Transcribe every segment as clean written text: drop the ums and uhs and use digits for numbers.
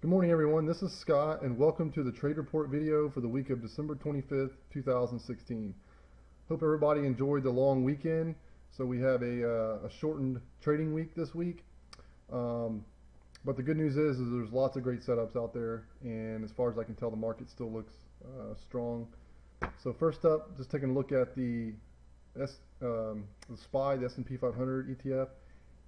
Good morning, everyone. This is Scott, and welcome to the trade report video for the week of December 25th, 2016. Hope everybody enjoyed the long weekend. So we have a shortened trading week this week. But the good news is there's lots of great setups out there, and as far as I can tell, the market still looks strong. So first up, just taking a look at the SPY, the S&P 500 ETF.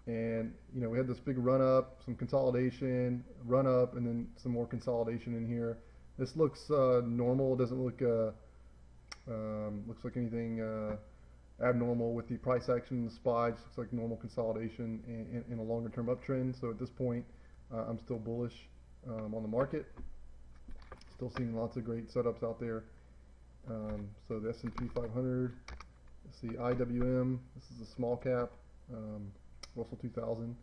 And we had this big run up, some consolidation, run up, and then some more consolidation in here. This looks normal. It doesn't look looks like anything abnormal with the price action in the SPY. It just looks like normal consolidation in a longer term uptrend. So at this point, I'm still bullish on the market. Still seeing lots of great setups out there. So the S&P 500, let's see, IWM. This is a small cap. Russell 2000.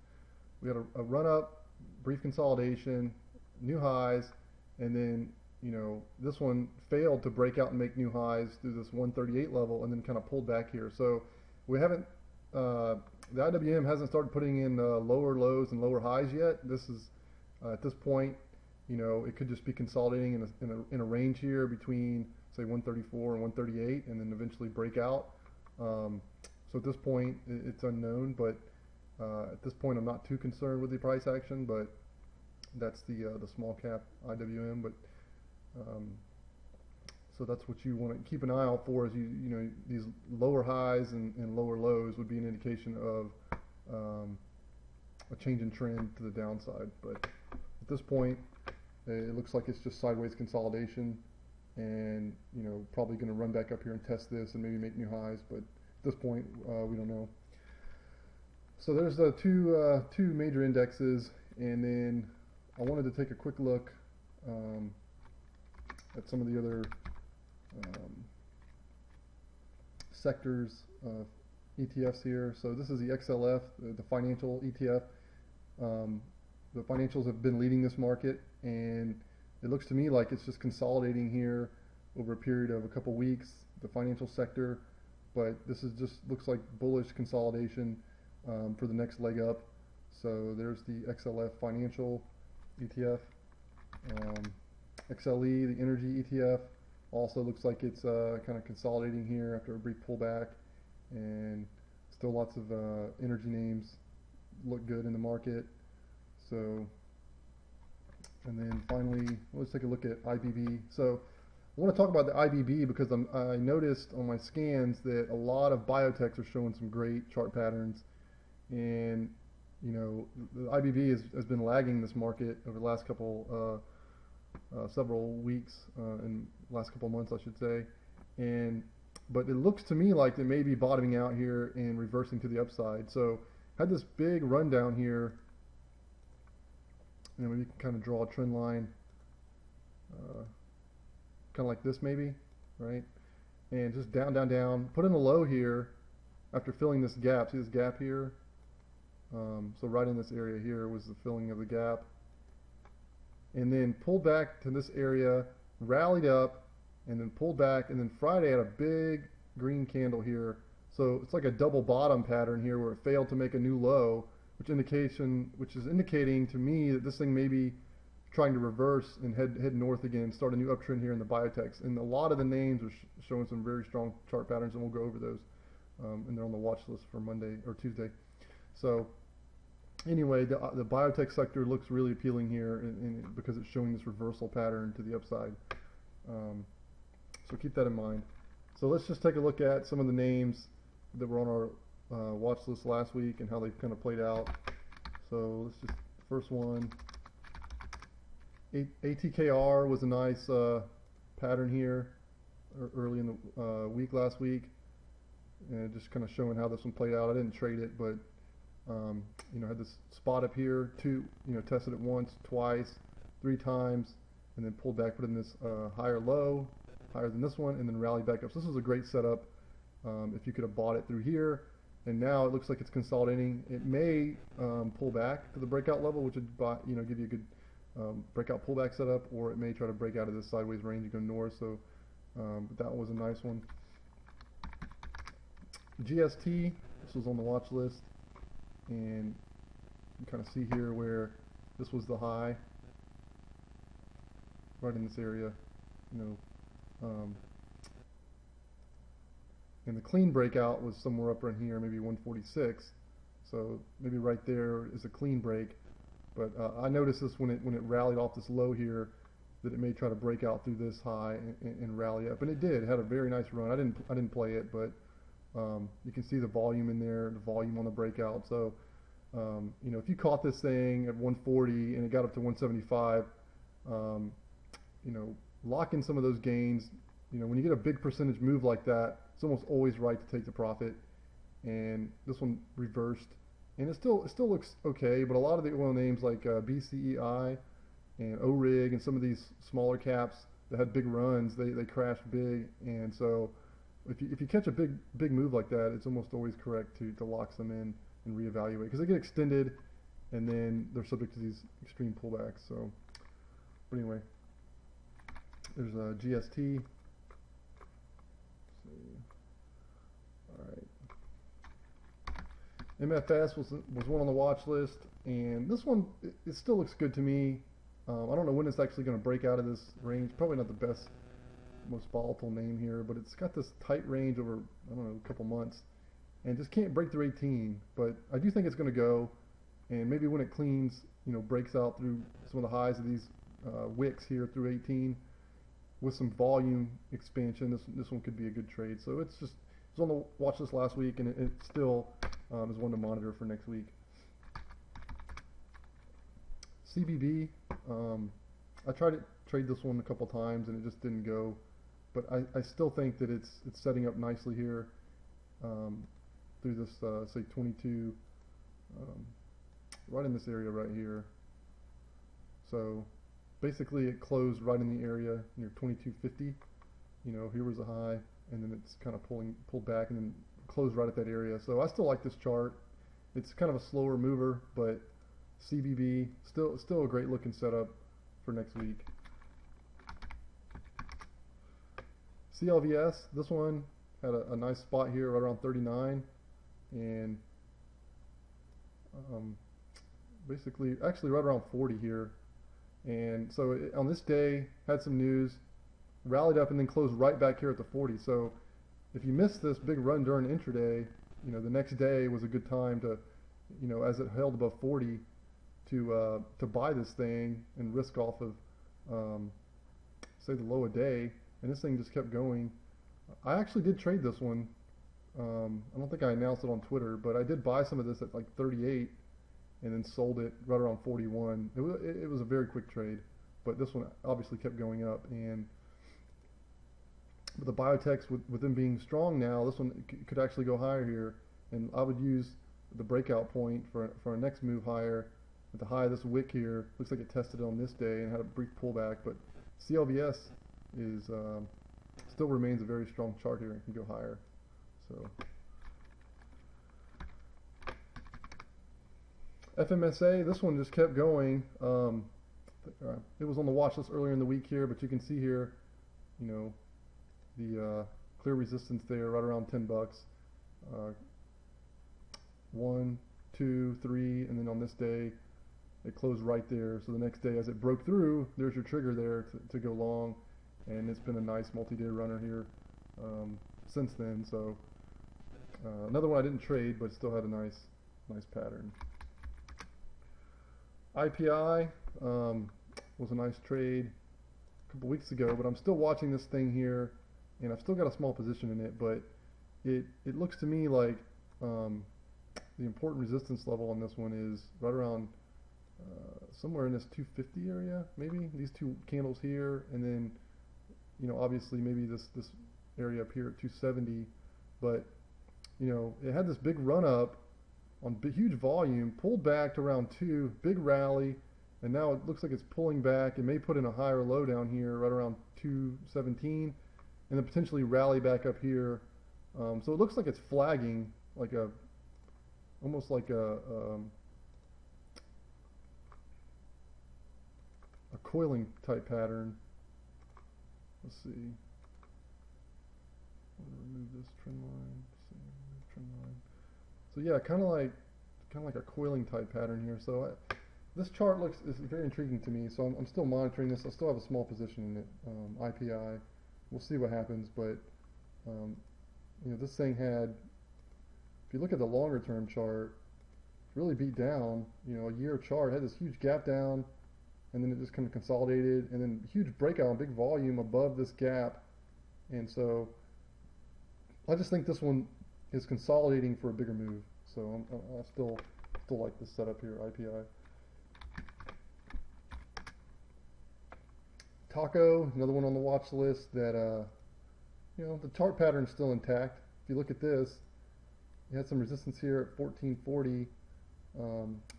We had a run up, brief consolidation, new highs, and then this one failed to break out and make new highs through this 138 level, and then kind of pulled back here. So we haven't the IWM hasn't started putting in lower lows and lower highs yet. This is at this point, it could just be consolidating in a range here between say 134 and 138, and then eventually break out. So at this point, it's unknown, but at this point, I'm not too concerned with the price action, but that's the small cap IWM. But so that's what you want to keep an eye out for. Is these lower highs and lower lows would be an indication of a change in trend to the downside. But at this point, it looks like it's just sideways consolidation, and probably going to run back up here and test this and maybe make new highs. But at this point, we don't know. So there's the two major indexes, and then I wanted to take a quick look at some of the other sectors ETFs here. So this is the XLF, the financial ETF. The financials have been leading this market, and it looks to me like it's just consolidating here over a period of a couple weeks, the financial sector, but this is just looks like bullish consolidation for the next leg up. So there's the XLF financial ETF. XLE, the energy ETF, also looks like it's kind of consolidating here after a brief pullback, and still lots of energy names look good in the market. So, and then finally, let's take a look at IBB. So I want to talk about the IBB because I noticed on my scans that a lot of biotechs are showing some great chart patterns. And the IBB has been lagging this market over the last several weeks, and last couple months, I should say. But it looks to me like they may be bottoming out here and reversing to the upside. So had this big rundown here, and we can kind of draw a trend line, kind of like this maybe, right? And just down, down, down. Put in a low here after filling this gap. See this gap here? So right in this area here was the filling of the gap, and then pulled back to this area, rallied up, and then pulled back, and then Friday had a big green candle here. So it's like a double bottom pattern here where it failed to make a new low, which is indicating to me that this thing may be trying to reverse and head north again, start a new uptrend here in the biotechs. And a lot of the names are showing some very strong chart patterns, and we'll go over those, and they're on the watch list for Monday or Tuesday. So anyway, the biotech sector looks really appealing here because it's showing this reversal pattern to the upside. So keep that in mind. So let's just take a look at some of the names that were on our watch list last week and how they've kind of played out. So let's just, first one, ATKR was a nice pattern here early in the week last week, and just kind of showing how this one played out. I didn't trade it, but had this spot up here, tested it once, twice, 3 times, and then pulled back, put in this higher low, higher than this one, and then rallied back up. So this was a great setup if you could have bought it through here. And now it looks like it's consolidating. It may pull back to the breakout level, which would give you a good breakout pullback setup, or it may try to break out of this sideways range and go north. So but that was a nice one. GST, this was on the watch list, and you kind of see here where this was the high, right in this area, you know, um, and the clean breakout was somewhere up in here, maybe 146. So maybe right there is a clean break. But I noticed this when it rallied off this low here, that it may try to break out through this high and rally up, and it did. It had a very nice run. I didn't play it, but you can see the volume in there, the volume on the breakout. So you know, if you caught this thing at 140 and it got up to 175, you know, lock in some of those gains. You know, when you get a big percentage move like that, it's almost always right to take the profit. And this one reversed, and it still looks okay. But a lot of the oil names like BCEI and ORIG and some of these smaller caps that had big runs, they crashed big. And so if you catch a big move like that, it's almost always correct to lock them in and reevaluate, because they get extended and then they're subject to these extreme pullbacks. So, but anyway, there's a GST. All right. MFS was one on the watch list, and this one it still looks good to me. I don't know when it's actually going to break out of this range. Probably not the best, most volatile name here, but it's got this tight range over, I don't know, a couple months, and just can't break through 18. But I do think it's going to go, and maybe when it cleans, you know, breaks out through some of the highs of these wicks here through 18 with some volume expansion, this one could be a good trade. So it's on the watch list last week, and it still is one to monitor for next week. CBB, I tried to trade this one a couple times and it just didn't go, but I still think that it's setting up nicely here through this say 22, right in this area right here. So basically it closed right in the area near 2250. You know, here was a high, and then it's kind of pulled back and then closed right at that area. So I still like this chart. It's kind of a slower mover, but CBB still a great looking setup for next week. CLVS, this one had a nice spot here right around 39, and basically actually right around 40 here. And so on this day had some news, rallied up and then closed right back here at the 40. So if you missed this big run during intraday, you know, the next day was a good time to, you know, as it held above 40, to buy this thing and risk off of say the low a day, and this thing just kept going. I actually did trade this one. I don't think I announced it on Twitter, but I did buy some of this at like 38 and then sold it right around 41. It was a very quick trade, but this one obviously kept going up. And but the biotechs, with them being strong now, this one could actually go higher here, and I would use the breakout point for our next move higher. At the high of this wick here, looks like it tested it on this day and had a brief pullback, but CLVS is still remains a very strong chart here and can go higher. So FMSA, this one just kept going. It was on the watch list earlier in the week here, but you can see here, you know, the clear resistance there right around 10 bucks. 1, 2, 3, and then on this day it closed right there. So the next day, as it broke through, there's your trigger there to go long, and it's been a nice multi-day runner here since then. So another one I didn't trade, but still had a nice pattern. IPI was a nice trade a couple weeks ago, but I'm still watching this thing here, and I've still got a small position in it, but it looks to me like the important resistance level on this one is right around somewhere in this 250 area, maybe these two candles here, and then, you know, obviously maybe this area up here at 270. But you know, it had this big run up on huge volume, pulled back to around 2, big rally, and now it looks like it's pulling back. It may put in a higher low down here right around 217, and then potentially rally back up here. So it looks like it's flagging, like almost like a coiling type pattern. Let's see. I'm gonna remove this trend line. Trend line. So yeah, kind of like a coiling type pattern here. So this chart is very intriguing to me, so I'm still monitoring this. I still have a small position in it. IPI, we'll see what happens, but um, this thing had, if you look at the longer term chart, really beat down. A year chart had this huge gap down, and then it just kind of consolidated, and then huge breakout, big volume above this gap, and so I just think this one is consolidating for a bigger move. So I still like this setup here, IPI. Taco, another one on the watch list that, the chart pattern's still intact. If you look at this, it had some resistance here at 1440,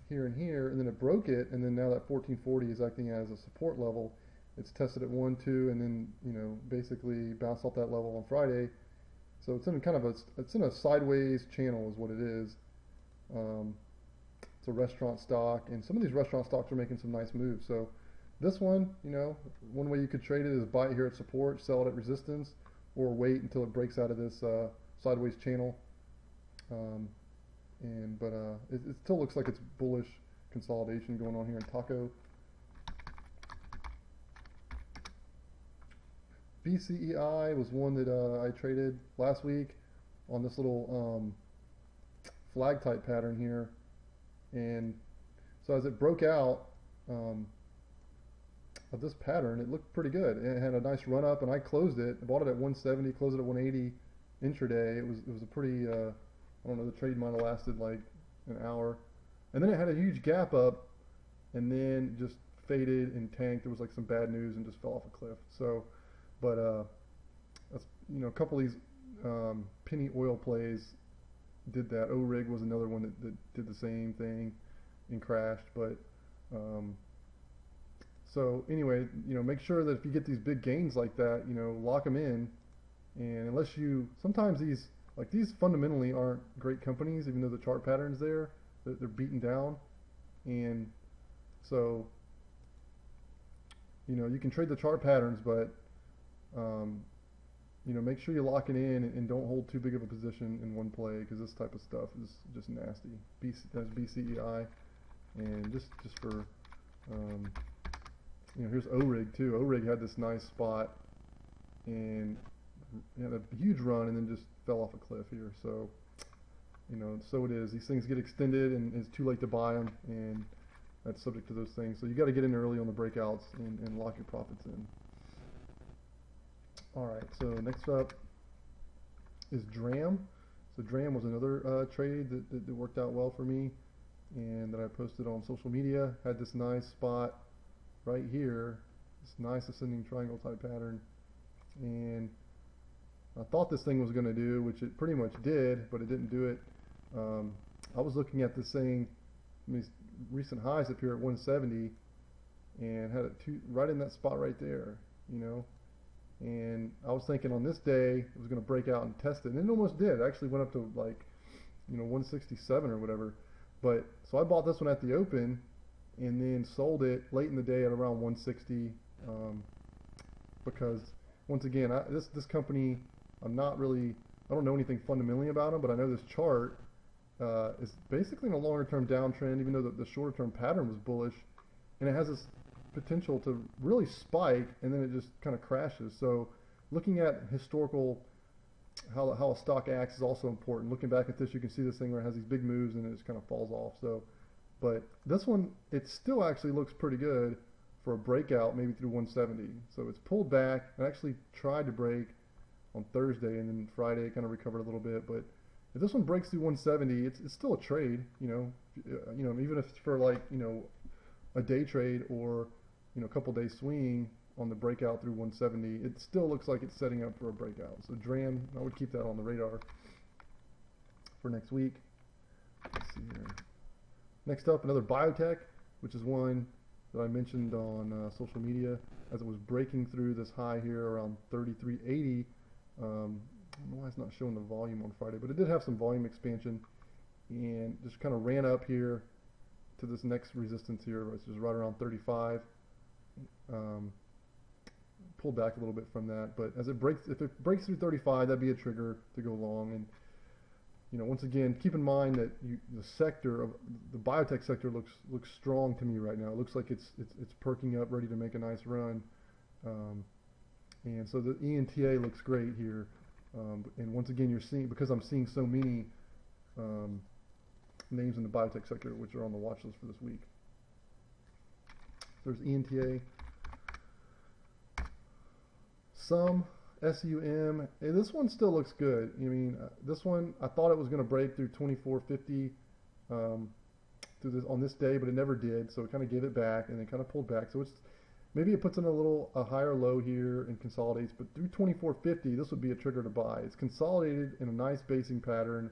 here and here, and then it broke it, and then now that 1440 is acting as a support level. It's tested at 1, 2, and then, basically bounced off that level on Friday. So it's in kind of it's in a sideways channel is what it is. It's a restaurant stock, and some of these restaurant stocks are making some nice moves. So this one, one way you could trade it is buy it here at support, sell it at resistance, or wait until it breaks out of this sideways channel. But it still looks like it's bullish consolidation going on here in Taco. BCEI was one that I traded last week on this little flag type pattern here, and so as it broke out of this pattern, it looked pretty good. It had a nice run up, and I closed it. I bought it at 170, closed it at 180 intraday. It was a pretty I don't know, the trade might have lasted like an hour, and then it had a huge gap up, and then just faded and tanked. There was like some bad news and just fell off a cliff. So, but that's, a couple of these penny oil plays did that. ORIG was another one that did the same thing and crashed. But so anyway, make sure that if you get these big gains like that, lock them in. And unless sometimes these fundamentally aren't great companies, even though the chart pattern's there, they're beaten down. And so, you can trade the chart patterns, but make sure you lock it in and don't hold too big of a position in one play, because this type of stuff is just nasty. That's BCEI, and just for here's ORIG too. ORIG had this nice spot and had a huge run, and then just fell off a cliff here. So so it is. These things get extended, and it's too late to buy them, and that's subject to those things. So you got to get in early on the breakouts and lock your profits in. All right, so next up is DRAM. So DRAM was another trade that worked out well for me, and that I posted on social media. Had this nice spot right here, this nice ascending triangle type pattern, and I thought this thing was going to do, which it pretty much did, but it didn't do it. I was looking at this thing, these recent highs up here at 170, and had it right in that spot right there, and I was thinking on this day it was going to break out and test it, and it almost did. It actually went up to like 167 or whatever. But so I bought this one at the open, and then sold it late in the day at around 160, because once again, this company, I don't know anything fundamentally about them, but I know this chart is basically in a longer term downtrend, even though the shorter term pattern was bullish, and it has this potential to really spike, and then it just kind of crashes. So looking at historical, how a stock acts is also important. Looking back at this, you can see this thing where it has these big moves and it just kind of falls off. So, but this one, it still actually looks pretty good for a breakout, maybe through 170. So it's pulled back. It actually tried to break on Thursday, and then Friday it kind of recovered a little bit. But if this one breaks through 170, it's still a trade. Even if it's for like a day trade or a couple day swing on the breakout through 170, it still looks like it's setting up for a breakout. So DRAM, I would keep that on the radar for next week. Let's see here. Next up, another biotech, which is one that I mentioned on social media as it was breaking through this high here around 33.80. I don't know why it's not showing the volume on Friday, but it did have some volume expansion, and just kind of ran up here to this next resistance here, which is right around 35. Pulled back a little bit from that, but if it breaks through 35, that'd be a trigger to go long. And once again, keep in mind that the sector of the biotech sector looks strong to me right now. It looks like it's perking up, ready to make a nice run. And so the ENTA looks great here. And once again, you're seeing, because I'm seeing so many names in the biotech sector which are on the watch list for this week. There's ENTA, some SUM. Hey, this one still looks good. I mean, this one, I thought it was going to break through 2450 on this day, but it never did. So it kind of gave it back and then kind of pulled back. So maybe it puts in a higher low here and consolidates, but through 2450, this would be a trigger to buy. It's consolidated in a nice basing pattern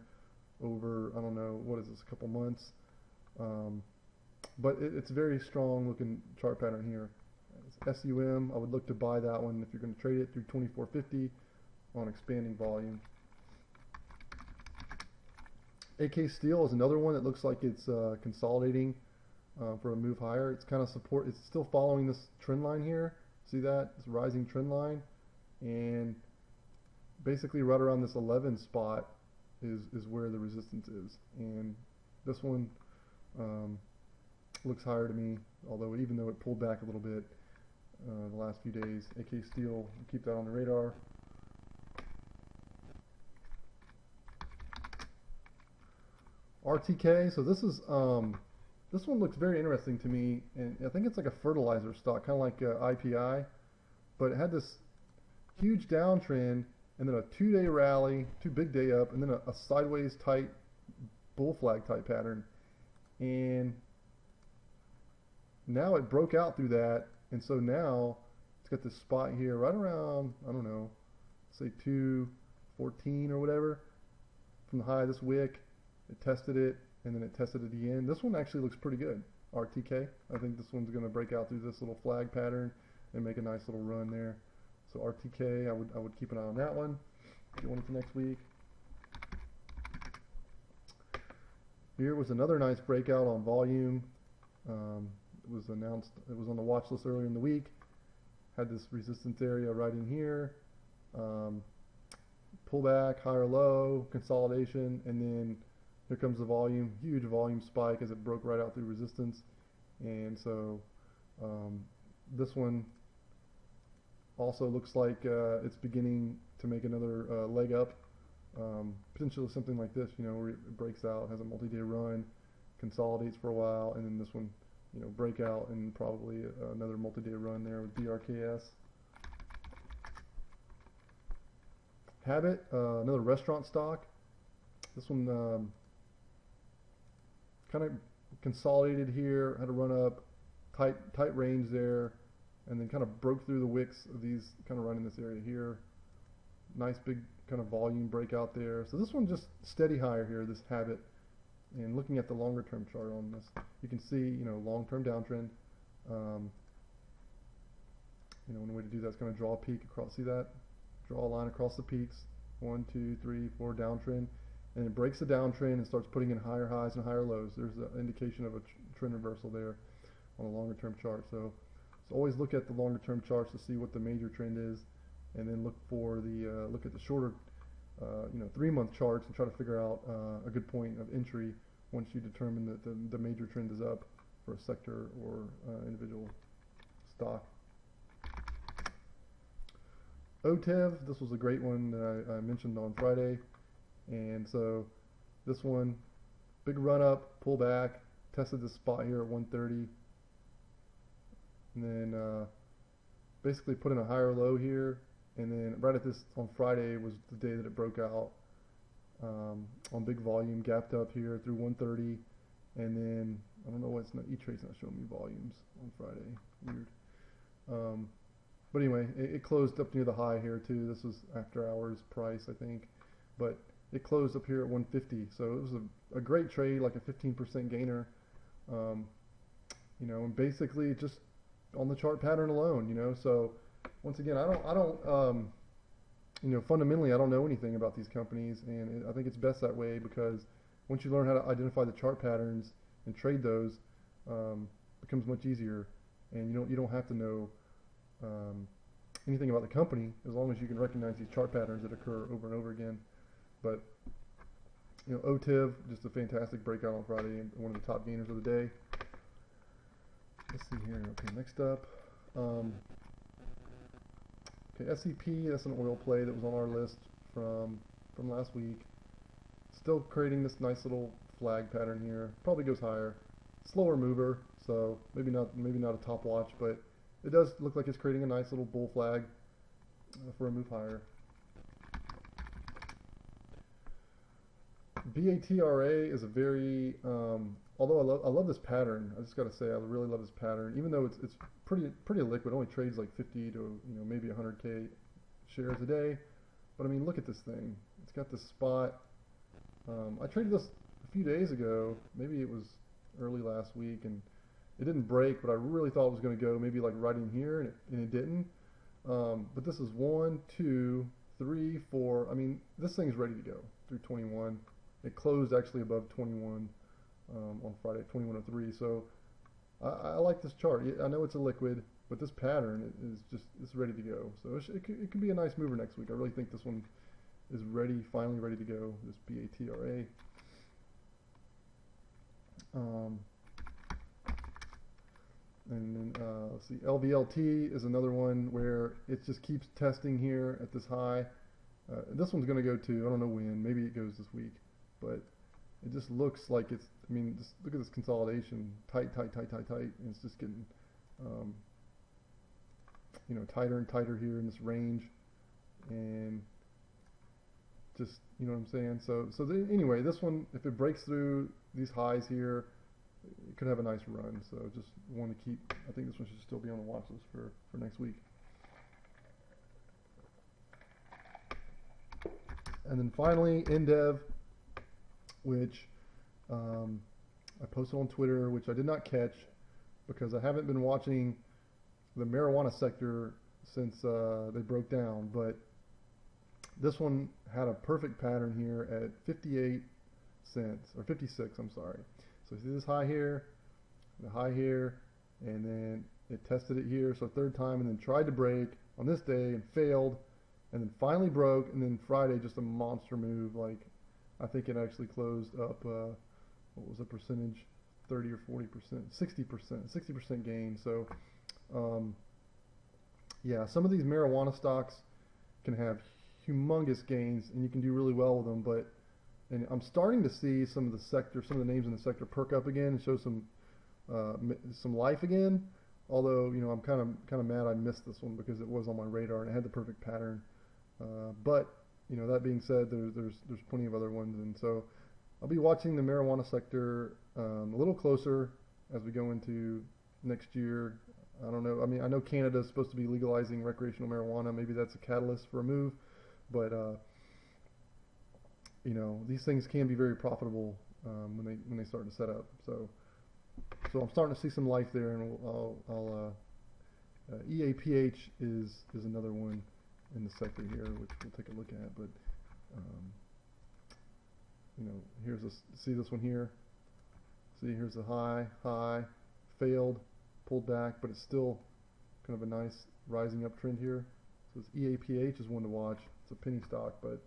over, I don't know, what is this, a couple months. But it's a very strong looking chart pattern here. SUM, I would look to buy that one if you're going to trade it through 2450 on expanding volume. AK Steel is another one that looks like it's consolidating for a move higher. It's kind of it's still following this trend line here. See that? It's a rising trend line, and basically right around this 11 spot is where the resistance is. And this one looks higher to me, although even though it pulled back a little bit the last few days. AK Steel, keep that on the radar. RTK, so this one looks very interesting to me, and I think it's like a fertilizer stock, kind of like IPI, but it had this huge downtrend and then a 2-day rally, 2 big day up, and then a sideways tight bull flag type pattern, and now it broke out through that, and so now it's got this spot here right around, I don't know, say 214 or whatever from the high of this wick. It tested it, and then it tested it again. This one actually looks pretty good, RTK. I think this one's going to break out through this little flag pattern and make a nice little run there. So RTK, I would keep an eye on that one. Get one for next week. Here was another nice breakout on volume. It was announced, it was on the watch list earlier in the week. Had this resistance area right in here. Pullback, higher low, consolidation, and then here comes the volume, huge volume spike as it broke right out through resistance. And so this one also looks like it's beginning to make another leg up. Potentially something like this, where it breaks out, has a multi-day run, consolidates for a while, and then this one, break out and probably another multi-day run there with BRKS. Habit, another restaurant stock. This one kind of consolidated here, had a run up, tight range there, and then kind of broke through the wicks of these, kind of running this area here. Nice big kind of volume breakout there. So this one just steady higher here, this Habit. And looking at the longer term chart on this, you can see, long-term downtrend. One way to do that is kind of draw a peak across, see that? Draw a line across the peaks, 1, 2, 3, 4 downtrend, and it breaks the downtrend and starts putting in higher highs and higher lows. There's an indication of a trend reversal there on a longer term chart. So always look at the longer term charts to see what the major trend is, and then look for the look at the shorter 3-month charts and try to figure out a good point of entry once you determine that the major trend is up for a sector or individual stock. OTEV, this was a great one that I mentioned on Friday, and so this one, big run up, pull back, tested this spot here at 130, and then basically put in a higher low here, and then right at this on Friday was the day that it broke out on big volume, gapped up here through 130, and then I don't know why E-Trade's not showing me volumes on Friday, weird. But anyway, it closed up near the high here too. This was after hours price, I think, but it closed up here at 150. So it was a great trade, like a 15% gainer. And basically just on the chart pattern alone. So once again, I don't, fundamentally I don't know anything about these companies, and I think it's best that way, because once you learn how to identify the chart patterns and trade those, it becomes much easier, and you don't have to know anything about the company, as long as you can recognize these chart patterns that occur over and over again. But You know, OTIV, just a fantastic breakout on Friday and one of the top gainers of the day. Let's see here. Okay, next up. Okay, SCP, that's an oil play that was on our list from last week. Still creating this nice little flag pattern here. Probably goes higher. Slower mover, so maybe not a top watch, but it does look like it's creating a nice little bull flag for a move higher. BATRA is a very although I love this pattern. I just got to say I really love this pattern, even though it's pretty liquid. It only trades like 50 to maybe 100K shares a day. But I mean, look at this thing. It's got this spot. I traded this a few days ago. Maybe it was early last week, and it didn't break, but I really thought it was going to go maybe like right in here, and it didn't. But this is 1, 2, 3, 4. I mean, this thing's ready to go through 21. It closed actually above 21 on Friday, 21.03. So I like this chart. I know it's a liquid, but this pattern it's ready to go. So it could be a nice mover next week. I really think this one is finally ready to go. This BATRA. And then let's see, LVLT is another one where it just keeps testing here at this high. This one's going to go to, I don't know when, maybe it goes this week, but it just looks like it's, I mean, just look at this consolidation, tight, and it's just getting, tighter and tighter here in this range, and just, you know what I'm saying? So anyway, this one, if it breaks through these highs here, it could have a nice run. So just want to keep, I think this one should still be on the watch list for next week. And then finally, InDev, which I posted on Twitter, which I did not catch because I haven't been watching the marijuana sector since they broke down. But this one had a perfect pattern here at 58 cents, or 56, I'm sorry. So you see this high here, the high here, and then it tested it here, so third time, and then tried to break on this day and failed, and then finally broke, and then Friday just a monster move. Like, I think it actually closed up, what was the percentage? 30 or 40%, 60% gain. So, yeah, some of these marijuana stocks can have humongous gains, and you can do really well with them, but and I'm starting to see some of the names in the sector perk up again and show some life again. Although, I'm kind of mad I missed this one because it was on my radar and it had the perfect pattern. But that being said, there's plenty of other ones, and so I'll be watching the marijuana sector a little closer as we go into next year. I don't know. I mean, I know Canada is supposed to be legalizing recreational marijuana. Maybe that's a catalyst for a move, but these things can be very profitable when they start to set up. So I'm starting to see some life there, and EAPH is another one in the sector here, which we'll take a look at. But see this one here. See, here's the high, failed, pulled back, but it's still kind of a nice rising up trend here. So this EAPH is one to watch. It's a penny stock, but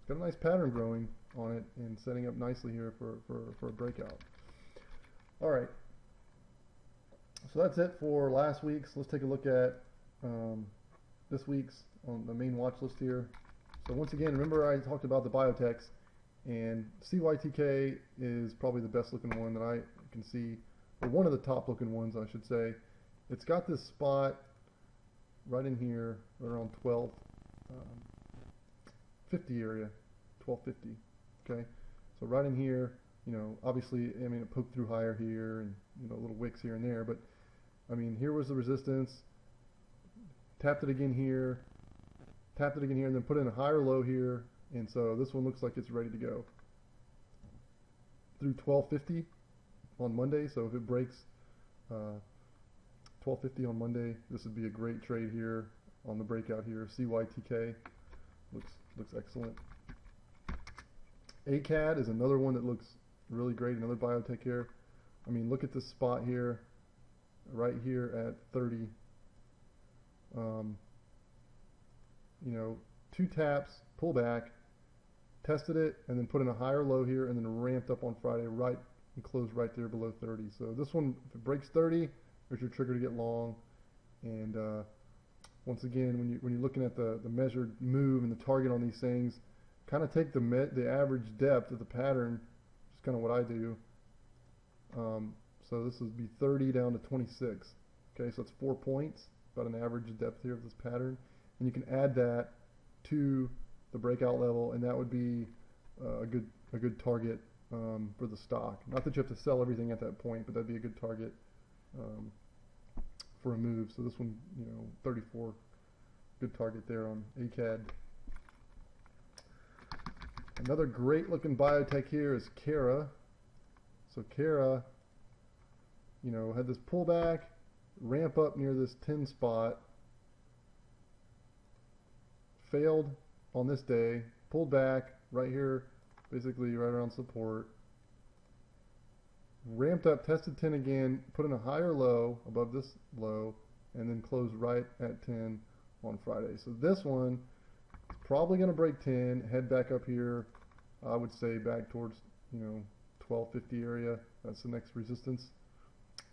got a nice pattern growing on it and setting up nicely here for a breakout. All right, so that's it for last week's. Let's take a look at this week's on the main watch list here. So once again, remember I talked about the biotechs, and CYTK is probably the best looking one that I can see, or one of the top looking ones, I should say. It's got this spot right in here, right around 1250 area, 1250. Okay, so right in here, obviously, I mean, it poked through higher here, and little wicks here and there, but I mean, here was the resistance. Tapped it again here, and then put in a higher low here, and so this one looks like it's ready to go through 1250 on Monday. So if it breaks 1250 on Monday, this would be a great trade here on the breakout here. CYTK looks excellent. ACAD is another one that looks really great, another biotech here. I mean, look at this spot here, right here at 30. Two taps, pull back, tested it, and then put in a higher low here, and then ramped up on Friday right and closed right there below 30. So this one, if it breaks 30, there's your trigger to get long. And once again, when you're looking at the measured move and the target on these things, kind of take the average depth of the pattern, which is kind of what I do. So this would be 30 down to 26. Okay, so it's 4 points, about an average depth here of this pattern. And you can add that to the breakout level, and that would be a good target for the stock. Not that you have to sell everything at that point, but that'd be a good target for a move. So this one, 34, good target there on ACAD. Another great looking biotech here is Cara. So Cara, had this pullback, ramp up near this 10 spot, failed on this day, pulled back right here, basically right around support, ramped up, tested 10 again, put in a higher low above this low, and then closed right at 10 on Friday. So this one is probably going to break 10, head back up here, I would say back towards 1250 area. That's the next resistance.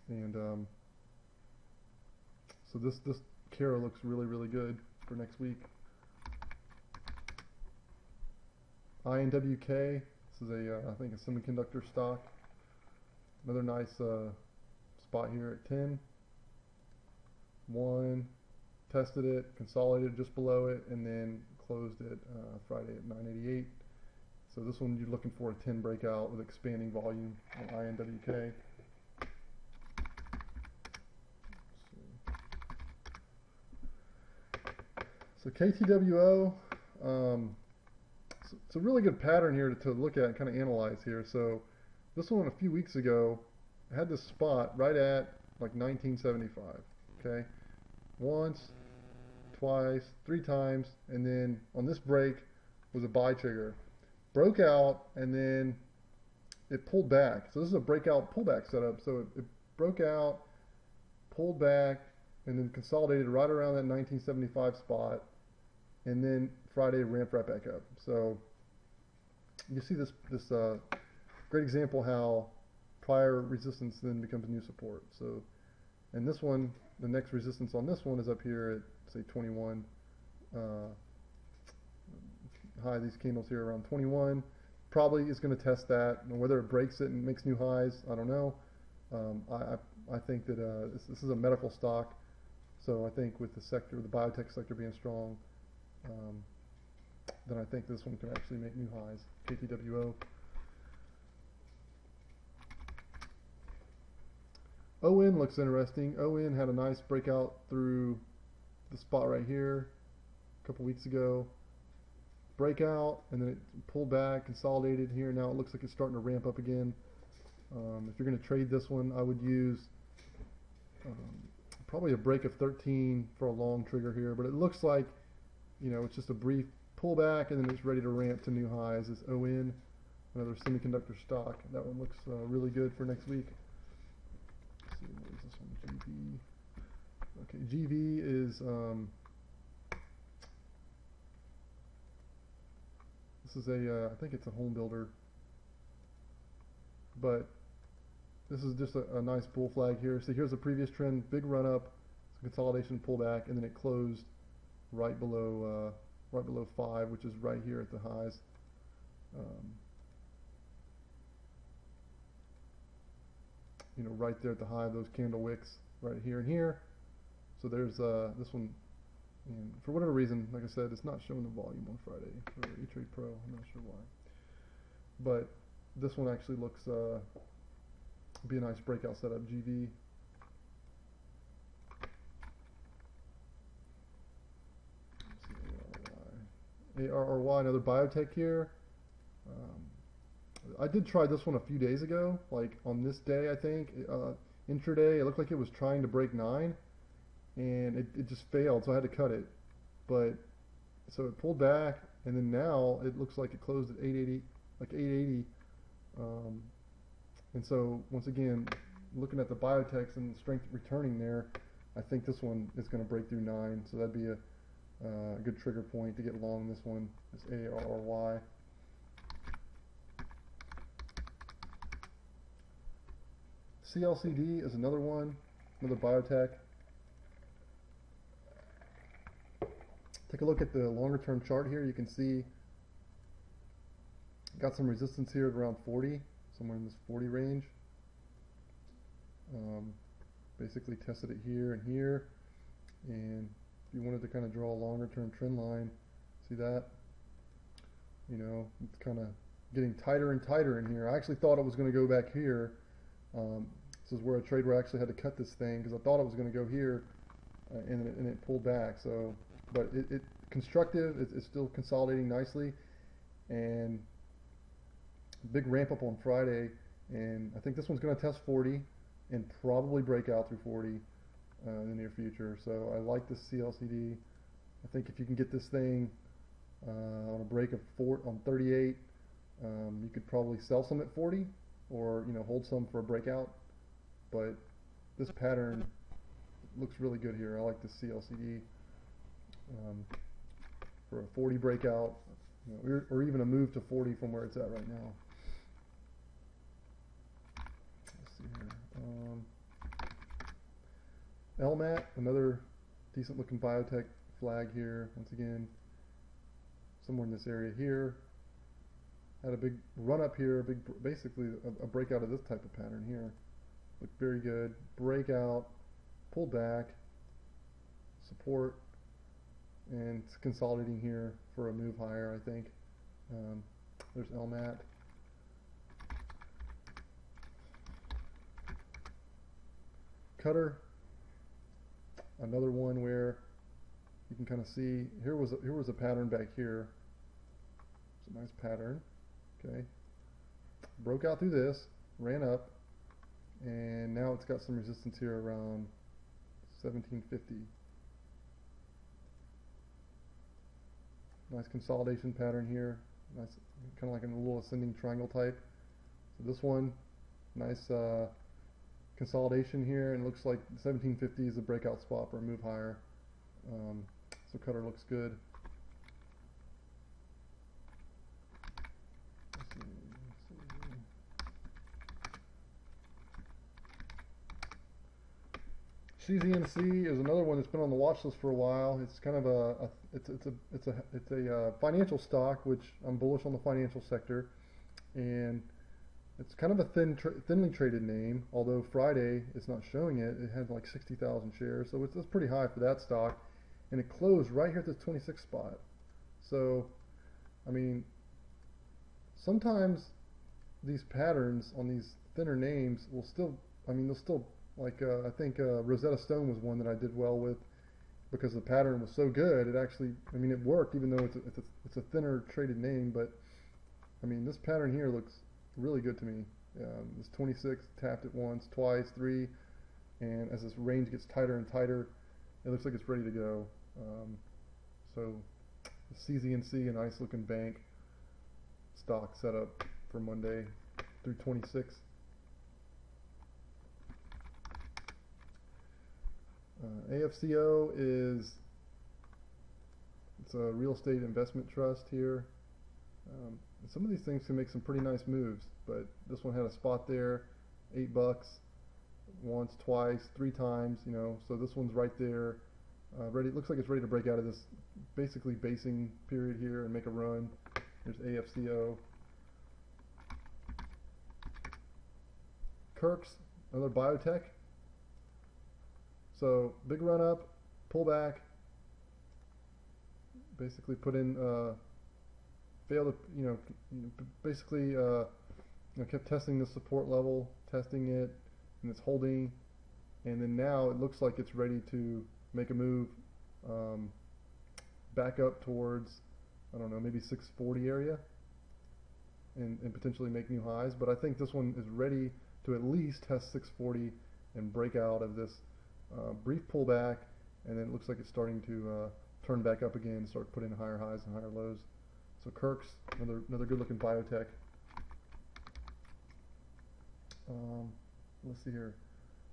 And so this Cara looks really, really good for next week. INWK, this is I think a semiconductor stock. Another nice spot here at 10. 1, tested it, consolidated just below it, and then closed it Friday at 988. So this one you're looking for a 10 breakout with expanding volume on INWK. So KTWO, it's a really good pattern here to look at and kind of analyze here. So this one a few weeks ago had this spot right at like 1975. Okay, once, twice, 3 times, and then on this break was a buy trigger. Broke out and then it pulled back. So this is a breakout pullback setup. So it broke out, pulled back, and then consolidated right around that 1975 spot, and then Friday ramped right back up. So you see this great example how prior resistance then becomes new support. So, and this one, the next resistance on this one is up here at say 21. High, these candles here around 21. Probably is going to test that. And whether it breaks it and makes new highs, I don't know. I think that this is a medical stock, so I think with the sector, the biotech sector being strong, then I think this one can actually make new highs. KTWO. ON looks interesting. ON had a nice breakout through the spot right here a couple weeks ago. Breakout, and then it pulled back, consolidated here. Now it looks like it's starting to ramp up again. If you're going to trade this one, I would use probably a break of 13 for a long trigger here, but it looks like it's just a brief pullback and then it's ready to ramp to new highs. Is ON, another semiconductor stock. That one looks really good for next week. Let's see, what is this one? GV. Okay, GV is this is I think it's a home builder, but this is just a nice bull flag here. So here's the previous trend, big run up, consolidation, pullback, and then it closed right below 5, which is right here at the highs. Right there at the high of those candle wicks, right here and here. So there's this one. And for whatever reason, like I said, it's not showing the volume on Friday for E-Trade Pro. I'm not sure why. But this one actually looks be a nice breakout setup. GV. ARRY, another biotech here. I did try this one a few days ago, like on this day, I think. Intraday, it looked like it was trying to break 9. And it just failed, so I had to cut it. But so it pulled back, and then now it looks like it closed at 880, like 880. And so once again, looking at the biotechs and strength returning there, I think this one is going to break through 9. So that'd be a good trigger point to get long this one. This ARRY. CLCD is another one, another biotech. Take a look at the longer term chart here. You can see got some resistance here at around 40, somewhere in this 40 range. Basically tested it here and here, and if you wanted to kind of draw a longer term trend line, see that? You know, it's kind of getting tighter and tighter in here. I actually thought it was going to go back here. This is where a trader actually had to cut this thing because I thought it was going to go here, and it pulled back. So, but it constructive. It's still consolidating nicely, and big ramp up on Friday. And I think this one's going to test 40 and probably break out through 40 in the near future. So I like this CLCD. I think if you can get this thing on a break of 38, you could probably sell some at 40, or hold some for a breakout. But this pattern looks really good here. I like this CLCD for a 40 breakout, or even a move to 40 from where it's at right now. Let's see here. LMAT, another decent looking biotech flag here. Once again, somewhere in this area here. Had a big run up here, basically a breakout of this type of pattern here. Looked very good. Breakout, pulled back, support, and it's consolidating here for a move higher, I think. There's LMAT. Cutter, another one where you can kind of see here was a pattern back here. It's a nice pattern. Okay, broke out through this, ran up, and now it's got some resistance here around 1750. Nice consolidation pattern here. Nice, kind of like a little ascending triangle type. So this one, nice consolidation here, and it looks like 1750 is a breakout spot for a move higher. So cutter looks good. CZNC is another one that's been on the watch list for a while. It's kind of it's a financial stock, which I'm bullish on the financial sector, and it's kind of a thinly traded name. Although Friday it's not showing it. It had like 60,000 shares, so it's pretty high for that stock, and it closed right here at this 26 spot. So, I mean, sometimes these patterns on these thinner names will still, they'll still. Like I think Rosetta Stone was one that I did well with because the pattern was so good. It actually, it worked even though it's a thinner traded name. But this pattern here looks really good to me. This 26 tapped it once, twice, three, and as this range gets tighter and tighter, it looks like it's ready to go. So CZNC, a nice looking bank stock setup for Monday through 26. AFCO it's a real estate investment trust here. Some of these things can make some pretty nice moves, but this one had a spot there, $8, once, twice, three times, so this one's right there, ready. It looks like it's ready to break out of this basically basing period here and make a run. There's AFCO. Kirk's, another biotech. So big run up, pull back, basically put in, failed to, basically, kept testing the support level, testing it, and it's holding, and then now it looks like it's ready to make a move back up towards, I don't know, maybe 640 area, and potentially make new highs. But I think this one is ready to at least test 640 and break out of this brief pullback, and then it looks like it's starting to turn back up again and start putting higher highs and higher lows. So Kirk's, another good looking biotech. Let's see here.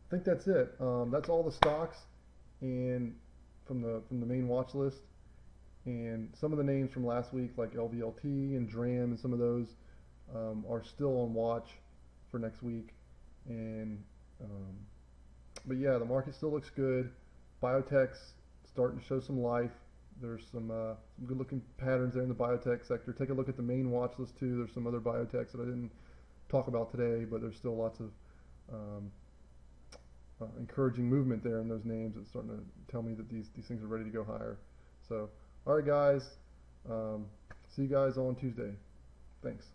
I think that's it. That's all the stocks and from the main watch list, and some of the names from last week like LVLT and DRAM and some of those are still on watch for next week, and Um, but yeah, the market still looks good. Biotech's starting to show some life. There's some good-looking patterns there in the biotech sector. Take a look at the main watch list too. There's some other biotechs that I didn't talk about today, but there's still lots of um, encouraging movement there in those names. It's starting to tell me that these things are ready to go higher. So, all right, guys. See you guys on Tuesday. Thanks.